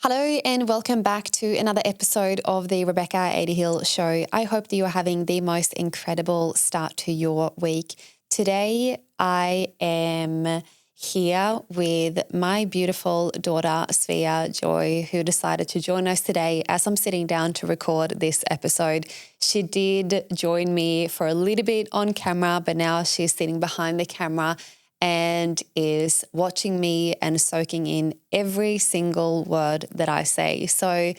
Hello and welcome back to another episode of the Rebecca Adehill Show. I hope that you are having the most incredible start to your week. Today I am here with my beautiful daughter Svea Joy, who decided to join us today as I'm sitting down to record this episode. She did join me for a little bit on camera, but now she's sitting behind the camera and is watching me and soaking in every single word that I say. So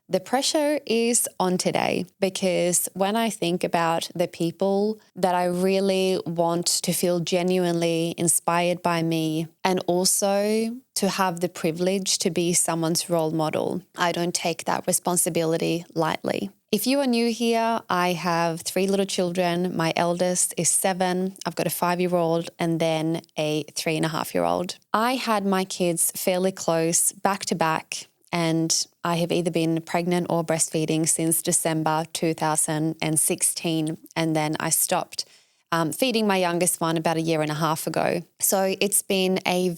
the pressure is on today because when I think about the people that I really want to feel genuinely inspired by me and also to have the privilege to be someone's role model, I don't take that responsibility lightly. If you are new here, I have 3 little children. My eldest is 7. I've got a 5-year-old and then a 3.5-year-old. I had my kids fairly close, back to back, and I have either been pregnant or breastfeeding since December 2016. And then I stopped feeding my youngest one about 1.5 years ago. So it's been a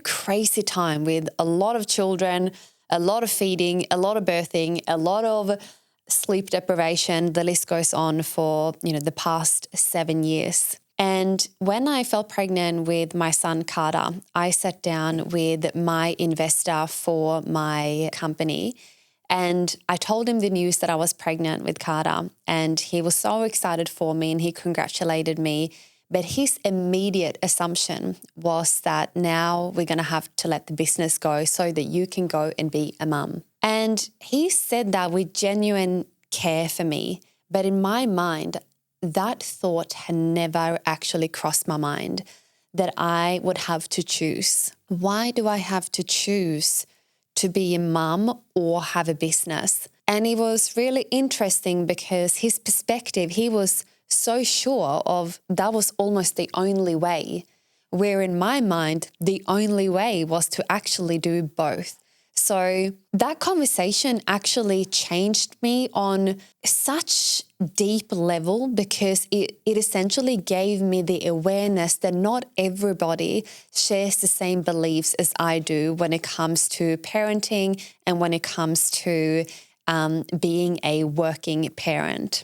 crazy time with a lot of children, a lot of feeding, a lot of birthing, a lot of sleep deprivation. The list goes on for, the past 7 years. And when I fell pregnant with my son Carter, I sat down with my investor for my company and I told him the news that I was pregnant with Carter, and he was so excited for me and he congratulated me. But his immediate assumption was that now we're going to have to let the business go so that you can go and be a mum. And he said that with genuine care for me. But in my mind, that thought had never actually crossed my mind that I would have to choose. Why do I have to choose to be a mum or have a business? And it was really interesting because his perspective, he was so sure of that was almost the only way, where in my mind, the only way was to actually do both. So that conversation actually changed me on such deep level because it essentially gave me the awareness that not everybody shares the same beliefs as I do when it comes to parenting and when it comes to being a working parent.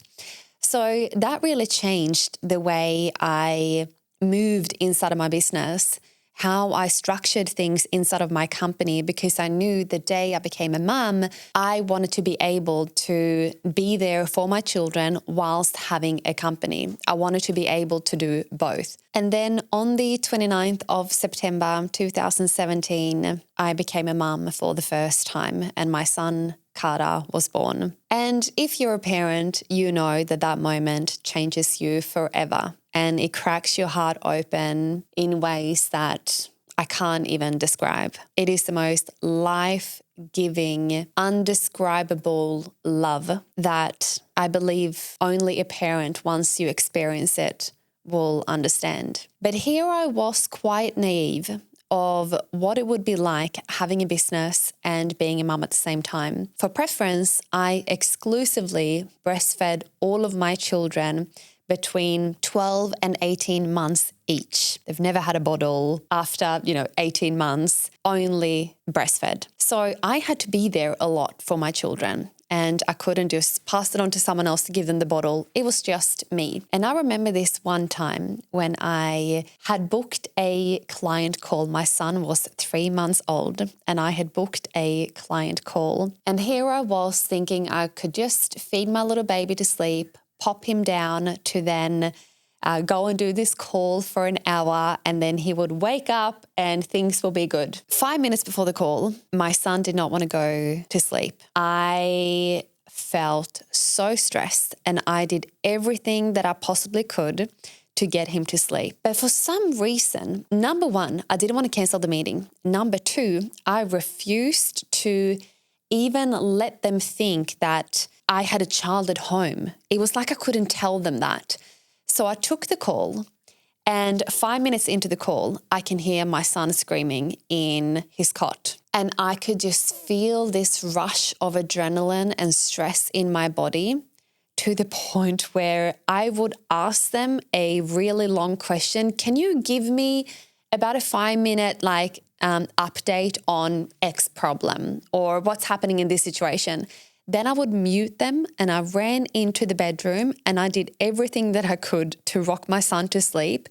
So that really changed the way I moved inside of my business, how I structured things inside of my company, because I knew the day I became a mum, I wanted to be able to be there for my children whilst having a company. I wanted to be able to do both. And then on the 29th of September 2017, I became a mum for the first time and my son Carter was born. And if you're a parent, you know that that moment changes you forever and it cracks your heart open in ways that I can't even describe. It is the most life-giving, undescribable love that I believe only a parent, once you experience it, will understand. But here I was quite naive of what it would be like having a business and being a mum at the same time. For preference, I exclusively breastfed all of my children between 12 and 18 months each. They've never had a bottle after, 18 months, only breastfed. So I had to be there a lot for my children. And I couldn't just pass it on to someone else to give them the bottle. It was just me. And I remember this one time when I had booked a client call. My son was 3 months old and I had booked a client call. And here I was thinking I could just feed my little baby to sleep, pop him down to then go and do this call for an hour, and then he would wake up and things will be good. 5 minutes before the call, my son did not want to go to sleep. I felt so stressed and I did everything that I possibly could to get him to sleep. But for some reason, number one, I didn't want to cancel the meeting. Number two, I refused to even let them think that I had a child at home. It was like I couldn't tell them that. So I took the call, and 5 minutes into the call, I can hear my son screaming in his cot. And I could just feel this rush of adrenaline and stress in my body to the point where I would ask them a really long question. Can you give me about a 5-minute update on X problem or what's happening in this situation. Then I would mute them and I ran into the bedroom and I did everything that I could to rock my son to sleep.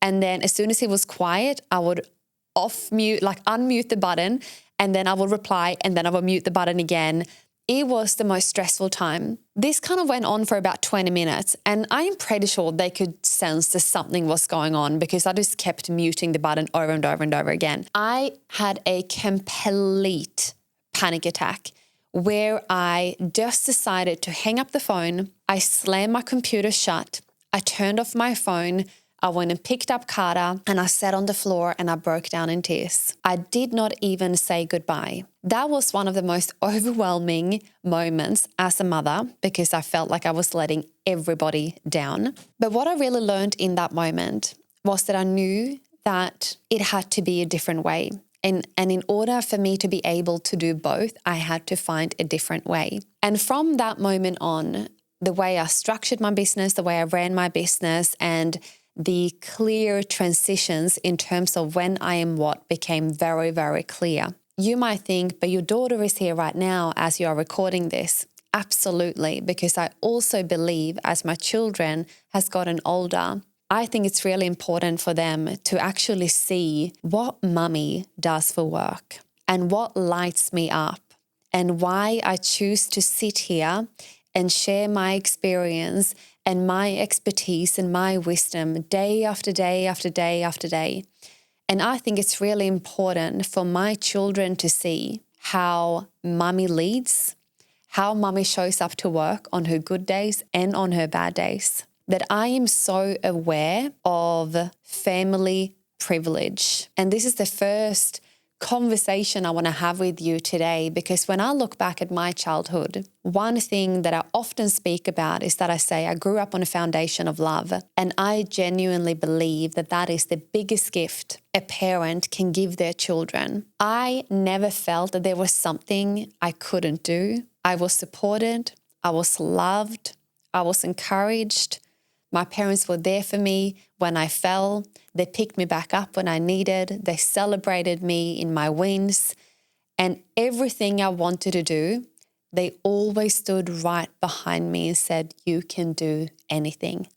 And then as soon as he was quiet, I would unmute the button, and then I would reply, and then I would mute the button again. It was the most stressful time. This kind of went on for about 20 minutes, and I'm pretty sure they could sense that something was going on because I just kept muting the button over and over and over again. I had a complete panic attack where I just decided to hang up the phone. I slammed my computer shut. I turned off my phone. I went and picked up Carter and I sat on the floor and I broke down in tears. I did not even say goodbye. That was one of the most overwhelming moments as a mother because I felt like I was letting everybody down. But what I really learned in that moment was that I knew that it had to be a different way. And in order for me to be able to do both, I had to find a different way. And from that moment on, the way I structured my business, the way I ran my business, and the clear transitions in terms of when I am what became very, very clear. You might think, but your daughter is here right now as you are recording this. Absolutely, because I also believe as my children has gotten older, I think it's really important for them to actually see what mommy does for work and what lights me up and why I choose to sit here and share my experience and my expertise and my wisdom day after day after day after day. And I think it's really important for my children to see how mommy leads, how mommy shows up to work on her good days and on her bad days. That I am so aware of family privilege. And this is the first conversation I want to have with you today, because when I look back at my childhood, one thing that I often speak about is that I say I grew up on a foundation of love, and I genuinely believe that that is the biggest gift a parent can give their children. I never felt that there was something I couldn't do. I was supported, I was loved, I was encouraged. My parents were there for me when I fell. They picked me back up when I needed. They celebrated me in my wins. And everything I wanted to do, they always stood right behind me and said, you can do anything.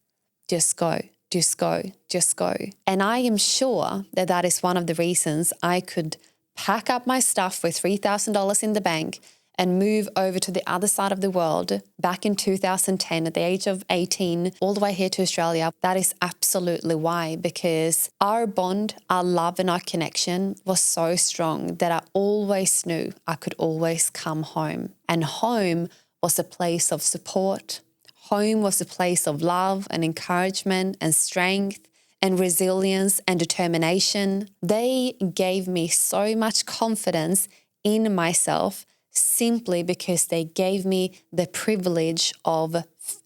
Just go, just go, just go. And I am sure that that is one of the reasons I could pack up my stuff with $3,000 in the bank and move over to the other side of the world back in 2010 at the age of 18, all the way here to Australia. That is absolutely why, because our bond, our love and our connection was so strong that I always knew I could always come home. And home was a place of support. Home was a place of love and encouragement and strength and resilience and determination. They gave me so much confidence in myself simply because they gave me the privilege of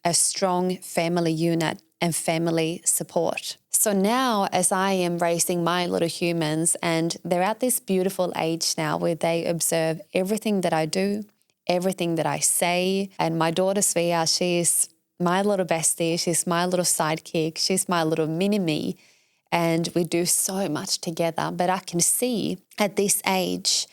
a strong family unit and family support. So now as I am raising my little humans, and they're at this beautiful age now where they observe everything that I do, everything that I say, and my daughter Svea, she's my little bestie, she's my little sidekick, she's my little mini-me, and we do so much together. But I can see at this age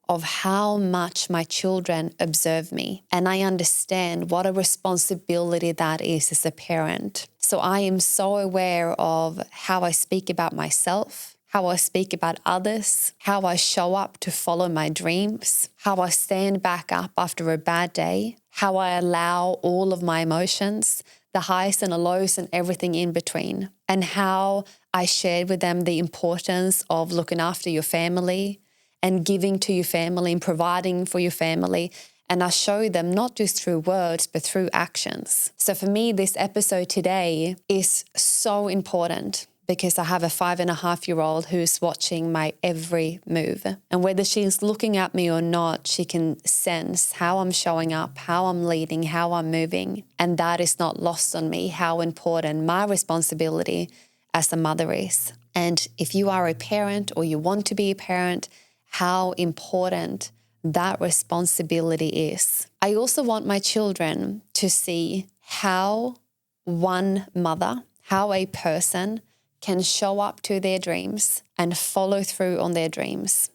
of how much my children observe me. And I understand what a responsibility that is as a parent. So I am so aware of how I speak about myself, how I speak about others, how I show up to follow my dreams, how I stand back up after a bad day, how I allow all of my emotions, the highs and the lows and everything in between, and how I shared with them the importance of looking after your family and giving to your family and providing for your family. And I show them not just through words, but through actions. So for me, this episode today is so important because I have a 5.5-year-old who's watching my every move. And whether she's looking at me or not, she can sense how I'm showing up, how I'm leading, how I'm moving. And that is not lost on me, how important my responsibility as a mother is. And if you are a parent or you want to be a parent, how important that responsibility is. I also want my children to see how one mother, how a person can show up to their dreams and follow through on their dreams.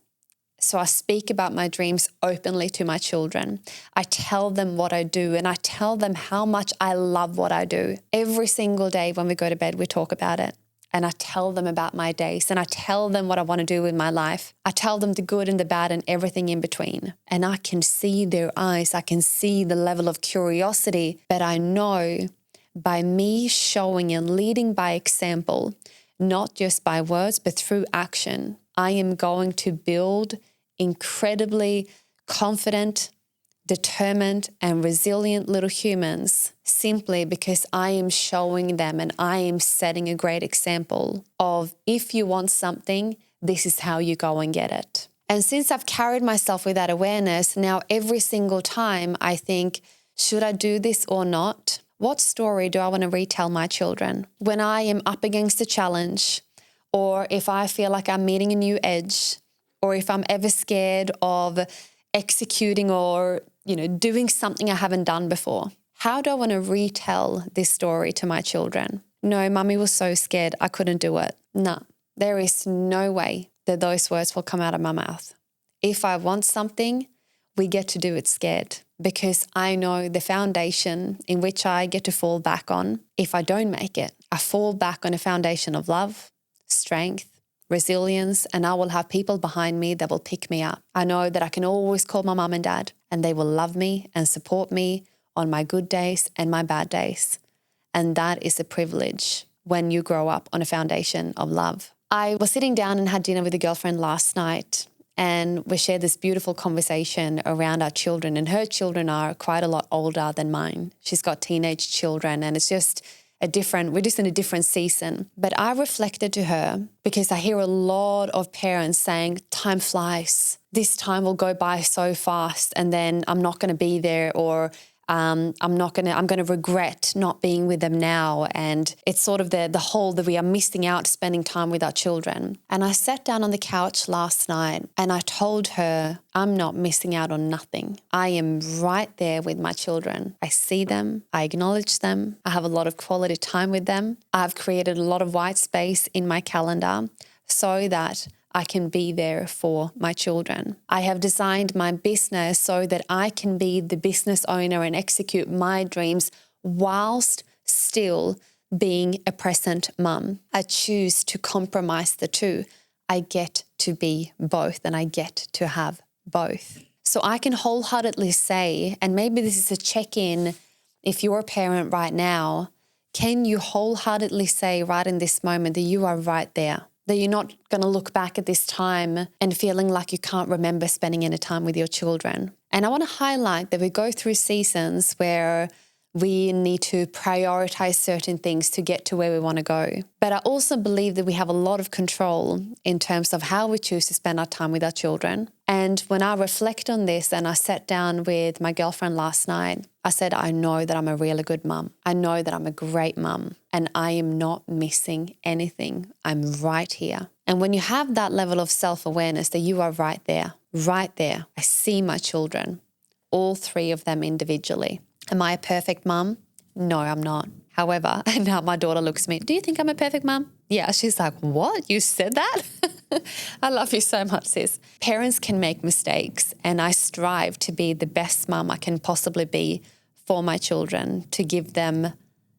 So I speak about my dreams openly to my children. I tell them what I do, and I tell them how much I love what I do. Every single day when we go to bed, we talk about it. And I tell them about my days, and I tell them what I want to do with my life. I tell them the good and the bad and everything in between. And I can see their eyes. I can see the level of curiosity. But I know by me showing and leading by example, not just by words, but through action, I am going to build incredibly confident, determined, and resilient little humans simply because I am showing them and I am setting a great example of, if you want something, this is how you go and get it. And since I've carried myself with that awareness, now every single time I think, should I do this or not? What story do I want to retell my children? When I am up against a challenge, or if I feel like I'm meeting a new edge, or if I'm ever scared of executing or, doing something I haven't done before. How do I want to retell this story to my children? No, Mummy was so scared I couldn't do it. No, there is no way that those words will come out of my mouth. If I want something, we get to do it scared, because I know the foundation in which I get to fall back on. If I don't make it, I fall back on a foundation of love, strength, resilience, and I will have people behind me that will pick me up. I know that I can always call my mum and dad, and they will love me and support me on my good days and my bad days. And that is a privilege when you grow up on a foundation of love. I was sitting down and had dinner with a girlfriend last night, and we shared this beautiful conversation around our children, and her children are quite a lot older than mine. She's got teenage children, and it's just we're just in a different season. But I reflected to her, because I hear a lot of parents saying, time flies. This time will go by so fast, and then I'm not going to be there, or I'm going to regret not being with them now. And it's sort of the whole that we are missing out spending time with our children. And I sat down on the couch last night and I told her, I'm not missing out on nothing. I am right there with my children. I see them. I acknowledge them. I have a lot of quality time with them. I've created a lot of white space in my calendar so that I can be there for my children. I have designed my business so that I can be the business owner and execute my dreams whilst still being a present mum. I choose to compromise the two. I get to be both, and I get to have both. So I can wholeheartedly say, and maybe this is a check-in if you're a parent right now, can you wholeheartedly say right in this moment that you are right there? That you're not going to look back at this time and feeling like you can't remember spending any time with your children. And I want to highlight that we go through seasons where we need to prioritize certain things to get to where we want to go. But I also believe that we have a lot of control in terms of how we choose to spend our time with our children. And when I reflect on this, and I sat down with my girlfriend last night, I said, I know that I'm a really good mum. I know that I'm a great mum, and I am not missing anything. I'm right here. And when you have that level of self-awareness that you are right there, I see my children, all three of them individually. Am I a perfect mum? No, I'm not. However, and now my daughter looks at me, do you think I'm a perfect mum? Yeah, she's like, what? You said that? I love you so much, sis. Parents can make mistakes, and I strive to be the best mum I can possibly be for my children, to give them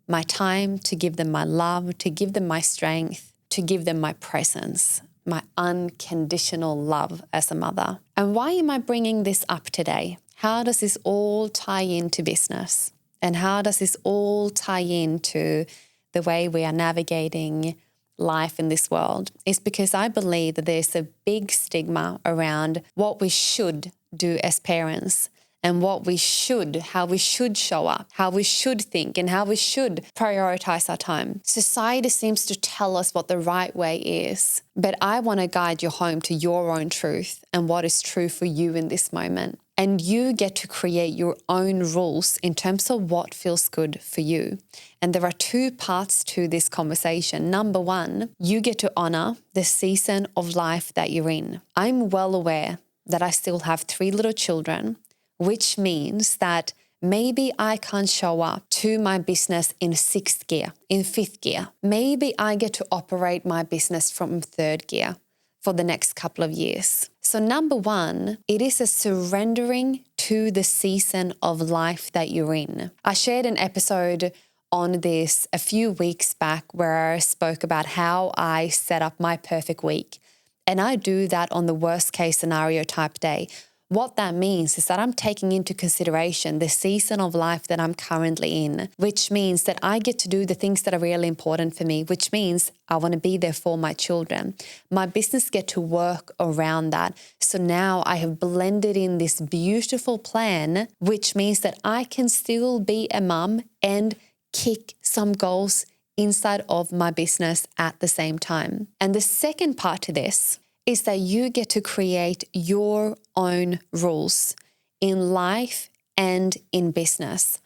my time, to give them my love, to give them my strength, to give them my presence, my unconditional love as a mother. And why am I bringing this up today? How does this all tie into business? And how does this all tie into the way we are navigating life in this world? It's because I believe that there's a big stigma around what we should do as parents, and how we should show up, how we should think, and how we should prioritize our time. Society seems to tell us what the right way is, but I want to guide you home to your own truth and what is true for you in this moment. And you get to create your own rules in terms of what feels good for you. And there are two parts to this conversation. Number one, you get to honor the season of life that you're in. I'm well aware that I still have 3 little children, which means that Maybe I can't show up to my business in 6th gear, in 5th gear. Maybe I get to operate my business from 3rd gear for the next couple of years. So number one, it is a surrendering to the season of life that you're in. I shared an episode on this a few weeks back where I spoke about how I set up my perfect week. And I do that on the worst case scenario type day. What that means is that I'm taking into consideration the season of life that I'm currently in, which means that I get to do the things that are really important for me, which means I want to be there for my children. My business get to work around that. So now I have blended in this beautiful plan, which means that I can still be a mum and kick some goals inside of my business at the same time. And the second part to this is that you get to create your own rules in life and in business.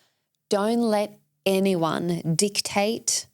Don't let anyone dictate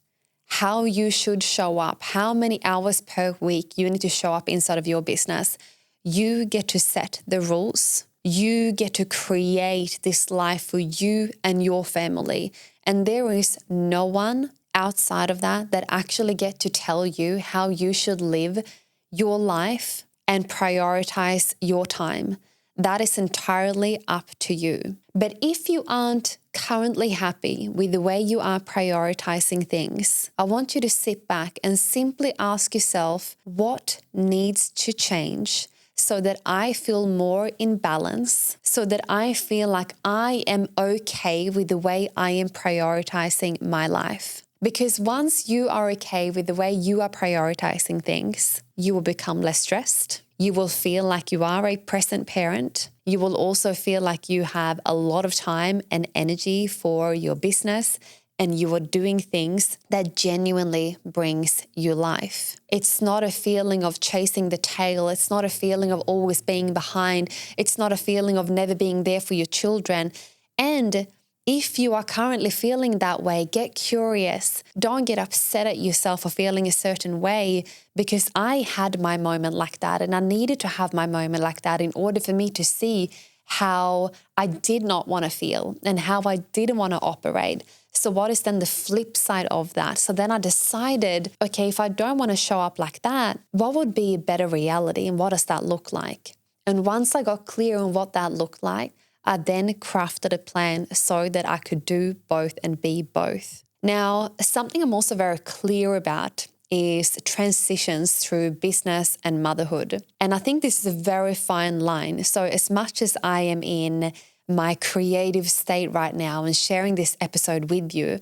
how you should show up, how many hours per week you need to show up inside of your business. You get to set the rules. You get to create this life for you and your family. And there is no one outside of that actually get to tell you how you should live your life and prioritize your time. That is entirely up to you. But if you aren't currently happy with the way you are prioritizing things, I want you to sit back and simply ask yourself, what needs to change so that I feel more in balance, so that I feel like I am okay with the way I am prioritizing my life? Because once you are okay with the way you are prioritizing things, you will become less stressed. You will feel like you are a present parent. You will also feel like you have a lot of time and energy for your business, and you are doing things that genuinely brings you life. It's not a feeling of chasing the tail. It's not a feeling of always being behind. It's not a feeling of never being there for your children. And if you are currently feeling that way, get curious. Don't get upset at yourself for feeling a certain way, because I had my moment like that, and I needed to have my moment like that in order for me to see how I did not want to feel and how I didn't want to operate. So what is then the flip side of that? So then I decided, okay, if I don't want to show up like that, what would be a better reality and what does that look like? And once I got clear on what that looked like, I then crafted a plan so that I could do both and be both. Now, something I'm also very clear about is transitions through business and motherhood. And I think this is a very fine line. So as much as I am in my creative state right now and sharing this episode with you,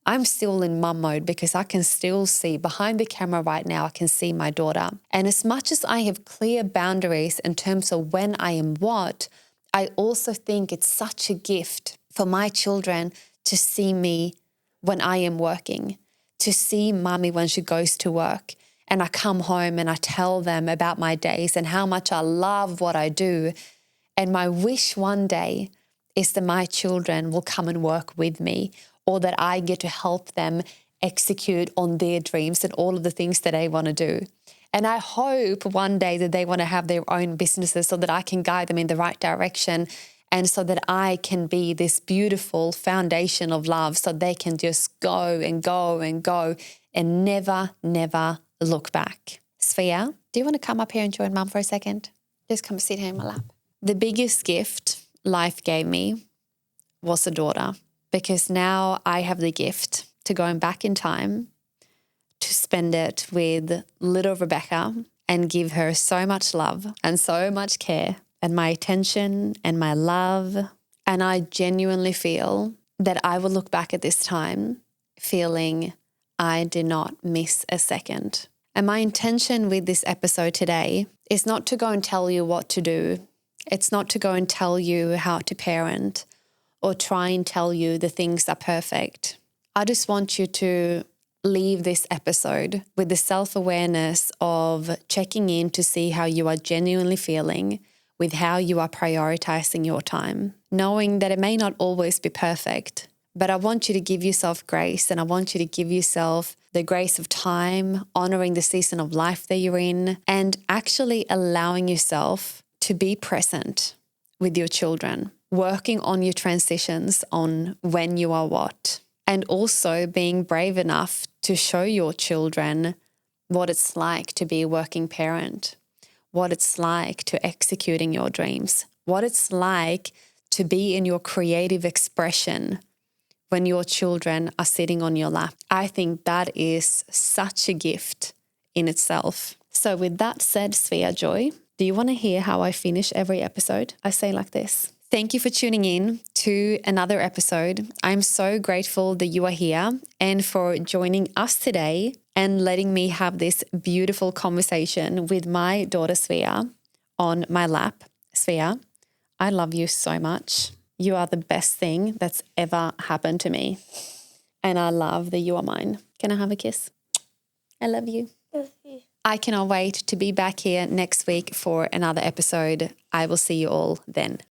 I'm still in mum mode because I can still see behind the camera right now, I can see my daughter. And as much as I have clear boundaries in terms of when I am what, I also think it's such a gift for my children to see me when I am working, to see mommy when she goes to work. And I come home and I tell them about my days and how much I love what I do. And my wish one day is that my children will come and work with me, or that I get to help them execute on their dreams and all of the things that they want to do. And I hope one day that they want to have their own businesses so that I can guide them in the right direction, and so that I can be this beautiful foundation of love so they can just go and go and go and never, never look back. Svea, do you want to come up here and join mum for a second? Just come sit here in my lap. The biggest gift life gave me was a daughter, because now I have the gift to going back in time to spend it with little Rebecca and give her so much love and so much care and my attention and my love. And I genuinely feel that I will look back at this time feeling I did not miss a second. And my intention with this episode today is not to go and tell you what to do. It's not to go and tell you how to parent or try and tell you the things are perfect. I just want you to leave this episode with the self-awareness of checking in to see how you are genuinely feeling with how you are prioritizing your time, knowing that it may not always be perfect, but I want you to give yourself grace, and I want you to give yourself the grace of time, honoring the season of life that you're in, and actually allowing yourself to be present with your children. working on your transitions on when you are what, and also being brave enough to show your children what it's like to be a working parent, what it's like to executing your dreams, what it's like to be in your creative expression when your children are sitting on your lap. I think that is such a gift in itself. So with that said, Svea Joy, do you want to hear how I finish every episode? I say like this. Thank you for tuning in to another episode. I'm so grateful that you are here and for joining us today and letting me have this beautiful conversation with my daughter Svea on my lap. Svea, I love you so much. You are the best thing that's ever happened to me. And I love that you are mine. Can I have a kiss? I love you. I cannot wait to be back here next week for another episode. I will see you all then.